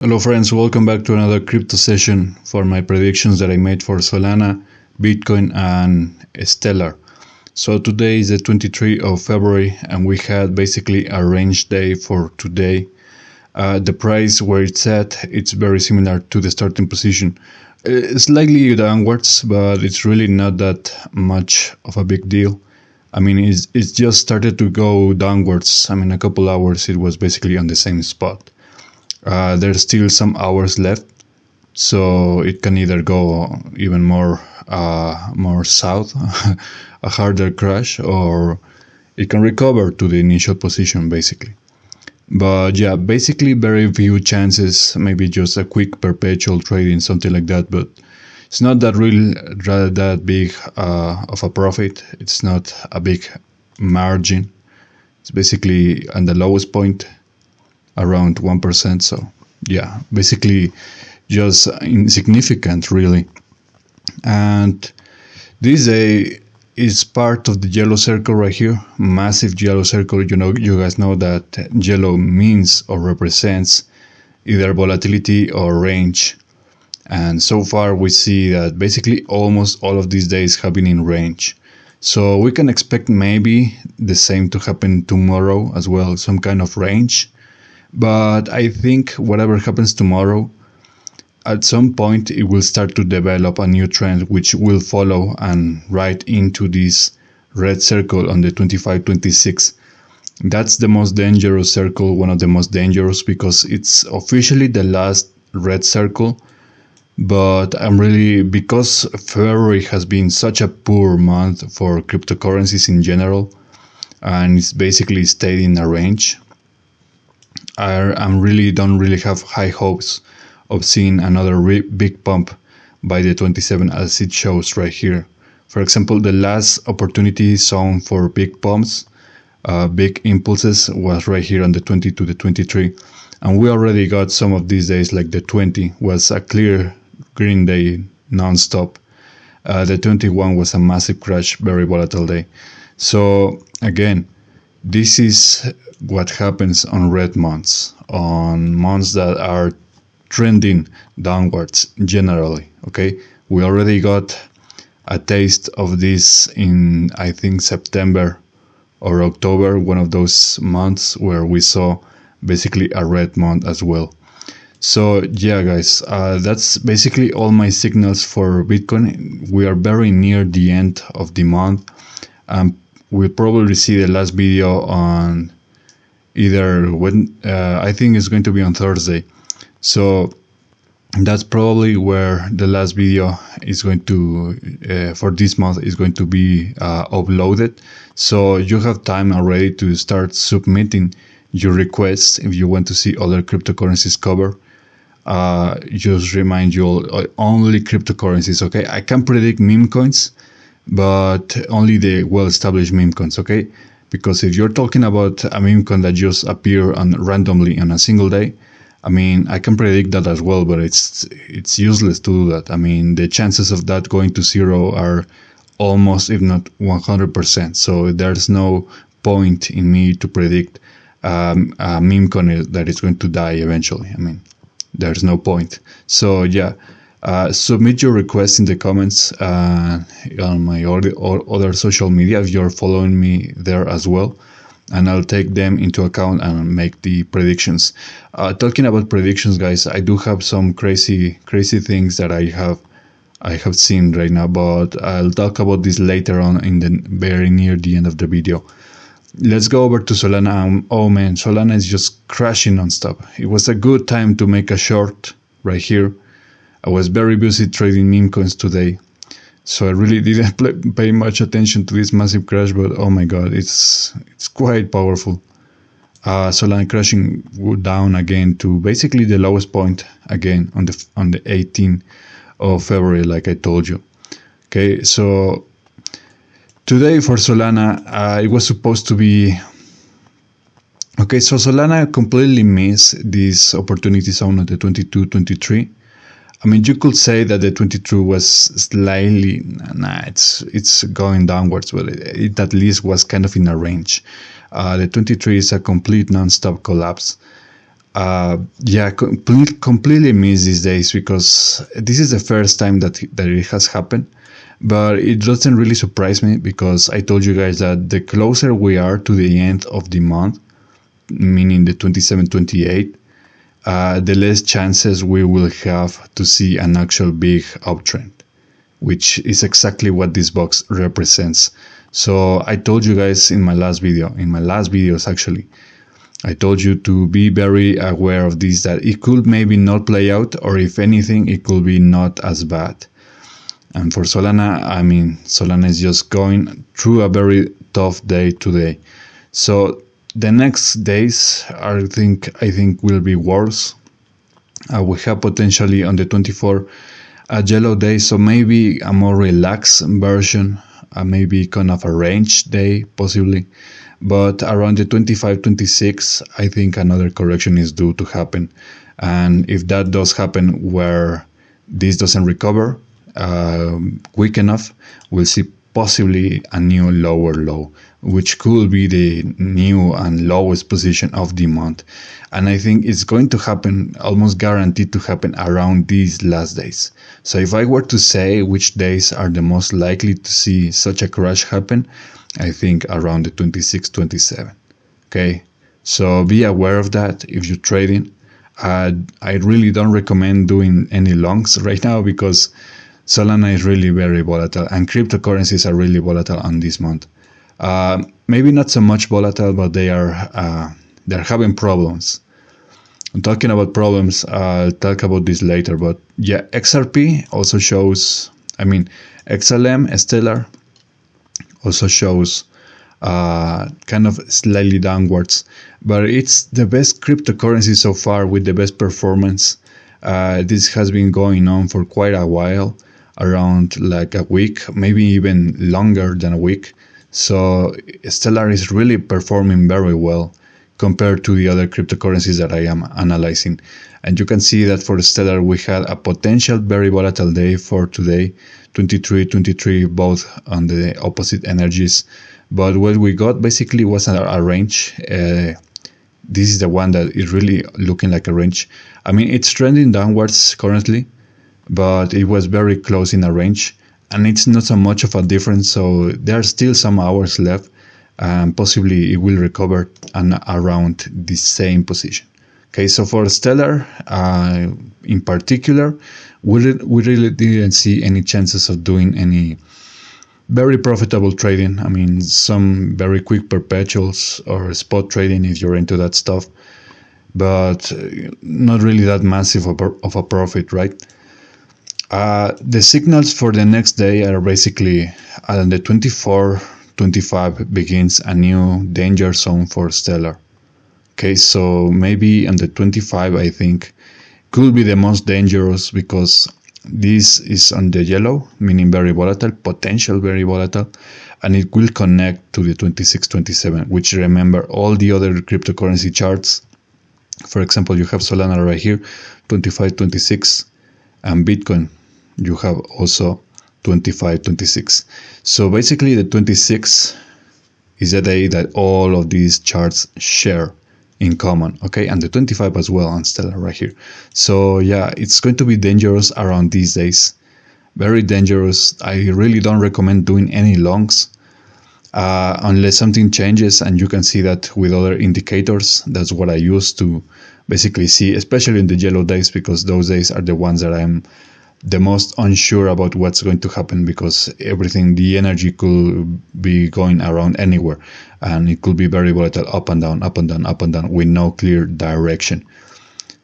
Hello friends, welcome back to another crypto session for my predictions that I made for Solana, Bitcoin and Stellar. So today is the 23rd of February and we had basically a range day for today. The price where it's at, it's very similar to the starting position. Slightly downwards, but it's really not that much of a big deal. I mean, it's just started to go downwards. I mean, a couple hours it was basically on the same spot. There's still some hours left, so it can either go even more south, a harder crash, or it can recover to the initial position basically. But yeah, basically very few chances, maybe just a quick perpetual trading, something like that, but it's not that that big of a profit. It's not a big margin. It's basically on the lowest point around 1%. So yeah, basically just insignificant really. And this day is part of the yellow circle right here, massive yellow circle. You guys know that yellow means or represents either volatility or range. And so far we see that basically almost all of these days have been in range. So we can expect maybe the same to happen tomorrow as well, some kind of range. But I think whatever happens tomorrow, at some point it will start to develop a new trend which will follow and right into this red circle on the 25-26. That's the most dangerous circle, one of the most dangerous, because it's officially the last red circle. But I'm really, because February has been such a poor month for cryptocurrencies in general, and it's basically stayed in a range, I don't really have high hopes of seeing another big pump by the 27 as it shows right here. For example, the last opportunity zone for big pumps, big impulses was right here on the 20 to the 23. And we already got some of these days, like the 20 was a clear green day non-stop. The 21 was a massive crash, very volatile day. So again, this is what happens on red months, on months that are trending downwards generally. Okay, we already got a taste of this in, I think, September or October, one of those months where we saw basically a red month as well. So yeah guys, that's basically all my signals for Bitcoin. We are very near the end of the month. We'll probably see the last video on either when, I think it's going to be on Thursday. So that's probably where the last video is going to, for this month, is going to be uploaded. So you have time already to start submitting your requests if you want to see other cryptocurrencies cover. Just remind you all, only cryptocurrencies, okay? I can predict meme coins, but only the well-established meme coins, okay? Because if you're talking about a meme coin that just appear randomly on a single day, I mean, I can predict that as well, but it's useless to do that. I mean, the chances of that going to zero are almost, if not 100%. So there's no point in me to predict a meme coin that is going to die eventually. I mean, there's no point. So yeah. Submit your requests in the comments on my other social media if you're following me there as well, and I'll take them into account and make the predictions. Talking about predictions, guys, I do have some crazy things that I have seen right now, but I'll talk about this later on in the very near the end of the video. Let's go over to Solana. Oh man, Solana is just crashing non-stop. It was a good time to make a short right here. I was very busy trading meme coins today, so I really didn't pay much attention to this massive crash, but oh my god, it's quite powerful. Solana crashing down again to basically the lowest point again on the 18th of February, like I told you. Okay, so today for Solana, it was supposed to be okay. So Solana completely missed this opportunity zone at the 22-23. I mean, you could say that the 22 was slightly, it's going downwards, but it at least was kind of in a range. The 23 is a complete non-stop collapse. Yeah, completely miss these days because this is the first time that it has happened. But it doesn't really surprise me because I told you guys that the closer we are to the end of the month, meaning the 27, 28, the less chances we will have to see an actual big uptrend, which is exactly what this box represents. So I told you guys in my last videos actually, I told you to be very aware of this, that it could maybe not play out, or if anything, it could be not as bad. And for Solana, I mean, Solana is just going through a very tough day today. So the next days, I think will be worse. We have potentially on the 24 a yellow day, so maybe a more relaxed version, maybe kind of a range day possibly. But around the 25, 26, I think another correction is due to happen. And if that does happen where this doesn't recover quick enough, we'll see possibly a new lower low, which could be the new and lowest position of the month. And I think it's going to happen, almost guaranteed to happen around these last days. So if I were to say which days are the most likely to see such a crash happen, I think around the 26, 27. Okay, so be aware of that if you're trading. I really don't recommend doing any longs right now because Solana is really very volatile and cryptocurrencies are really volatile on this month. Maybe not so much volatile, but they're having problems. I'm talking about problems. I'll talk about this later. But yeah, XRP also shows. I mean, XLM Stellar also shows kind of slightly downwards, but it's the best cryptocurrency so far with the best performance. This has been going on for quite a while, around like a week, maybe even longer than a week. So Stellar is really performing very well compared to the other cryptocurrencies that I am analyzing. And you can see that for Stellar, we had a potential very volatile day for today, 23, both on the opposite energies. But what we got basically was a range. This is the one that is really looking like a range. I mean, it's trending downwards currently, but it was very close in a range. And it's not so much of a difference, so there are still some hours left, and possibly it will recover and around the same position. Okay, so for Stellar in particular, we really didn't see any chances of doing any very profitable trading. I mean, some very quick perpetuals or spot trading if you're into that stuff, but not really that massive of a profit, right? The signals for the next day are basically on the 24, 25 begins a new danger zone for Stellar. Okay, so maybe on the 25, I think, could be the most dangerous because this is on the yellow, meaning very volatile, potential very volatile, and it will connect to the 26, 27, which remember all the other cryptocurrency charts. For example, you have Solana right here, 25, 26, and Bitcoin. You have also 25, 26. So basically the 26 is the day that all of these charts share in common, okay, and the 25 as well on Stellar right here. So yeah, it's going to be dangerous around these days, very dangerous. I really don't recommend doing any longs unless something changes, and you can see that with other indicators. That's what I use to basically see, especially in the yellow days, because those days are the ones that I'm the most unsure about what's going to happen, because everything, the energy could be going around anywhere, and it could be very volatile, up and down, up and down, up and down, with no clear direction.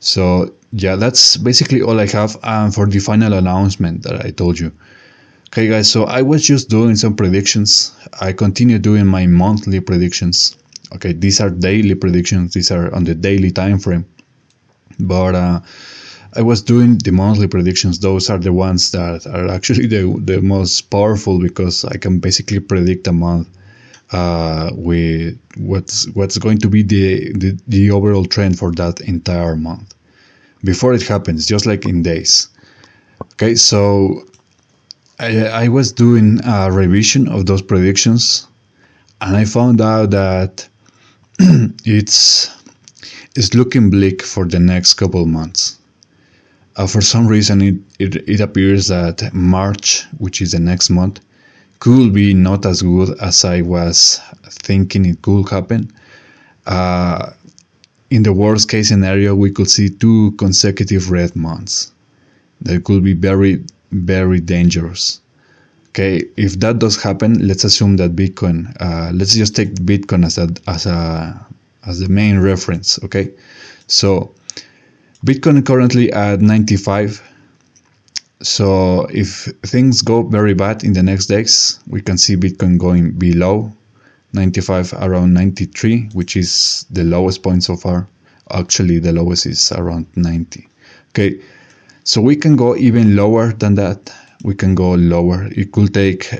So yeah, that's basically all I have for the final announcement that I told you. Okay guys, so I was just doing some predictions. I continue doing my monthly predictions. Okay, these are daily predictions, these are on the daily time frame, but I was doing the monthly predictions. Those are the ones that are actually the most powerful, because I can basically predict a month with what's going to be the overall trend for that entire month before it happens, just like in days. Okay, so I was doing a revision of those predictions, and I found out that it's is looking bleak for the next couple months. For some reason, it appears that March, which is the next month, could be not as good as I was thinking it could happen. In the worst case scenario, we could see 2 consecutive red months. That could be very, very dangerous. Okay, if that does happen, let's assume that Bitcoin, let's just take Bitcoin as the main reference. Okay, so Bitcoin currently at 95. So if things go very bad in the next days, we can see Bitcoin going below 95, around 93, which is the lowest point so far. Actually, the lowest is around 90. Okay, so we can go even lower than that. We can go lower. It will take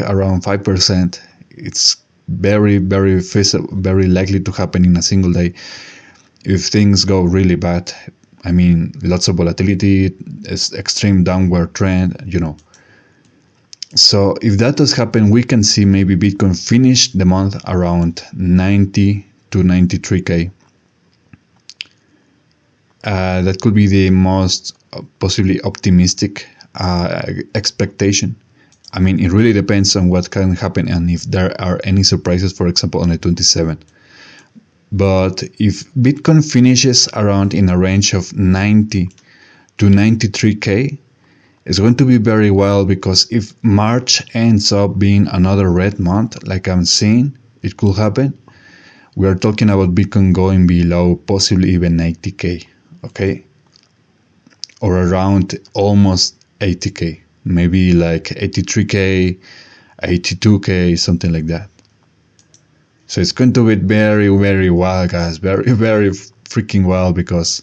around 5%. It's very, very feasible, very likely to happen in a single day. If things go really bad, I mean, lots of volatility, extreme downward trend, you know. So if that does happen, we can see maybe Bitcoin finish the month around 90 to 93K. That could be the most possibly optimistic expectation. I mean, it really depends on what can happen and if there are any surprises, for example, on the 27th. But if Bitcoin finishes around in a range of 90 to 93K, it's going to be very well, because if March ends up being another red month, like I'm seeing, it could happen. We are talking about Bitcoin going below possibly even 80K, okay? Or around almost 80K, maybe like 83K, 82K, something like that. So it's going to be very, very wild, guys. Very, very freaking wild, because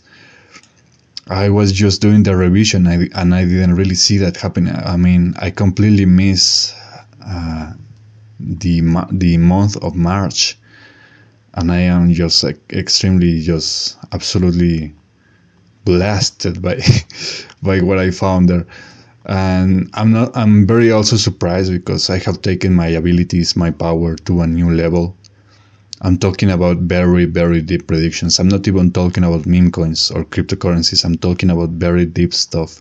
I was just doing the revision and I didn't really see that happen. I mean, I completely miss the month of March, and I am just like extremely, just absolutely blasted by by what I found there. And I'm very also surprised, because I have taken my abilities, my power to a new level. I'm talking about very, very deep predictions. I'm not even talking about meme coins or cryptocurrencies. I'm talking about very deep stuff.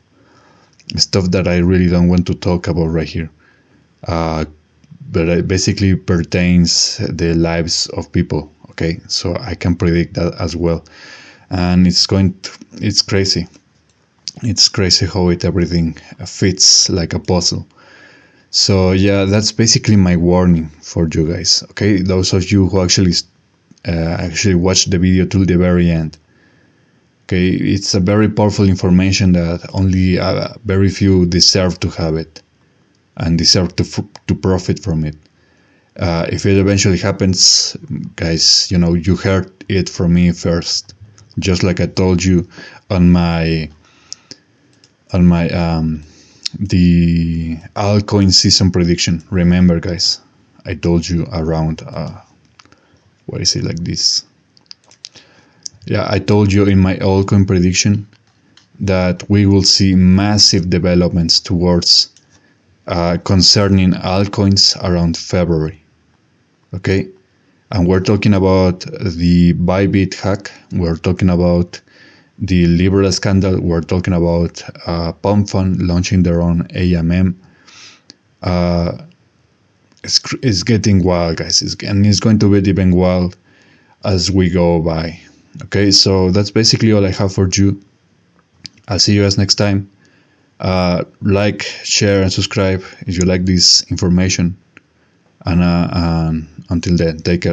Stuff that I really don't want to talk about right here. But it basically pertains the lives of people. Okay, so I can predict that as well. And it's crazy. It's crazy how everything fits like a puzzle. So yeah, that's basically my warning for you guys. Okay, those of you who actually watched the video till the very end. Okay, it's a very powerful information that only very few deserve to have it and deserve to profit from it. If it eventually happens, guys, you know, you heard it from me first. Just like I told you on my the altcoin season prediction. Remember, guys, I told you around why is it like this? Yeah, I told you in my altcoin prediction that we will see massive developments towards concerning altcoins around February. Okay, and we're talking about the Bybit hack. We're talking about the Libra scandal. We're talking about Pump Fund launching their own AMM. It's getting wild, guys. And it's going to be even wild as we go by. Okay, so that's basically all I have for you. I'll see you guys next time. Like, share, and subscribe if you like this information. And until then, take care.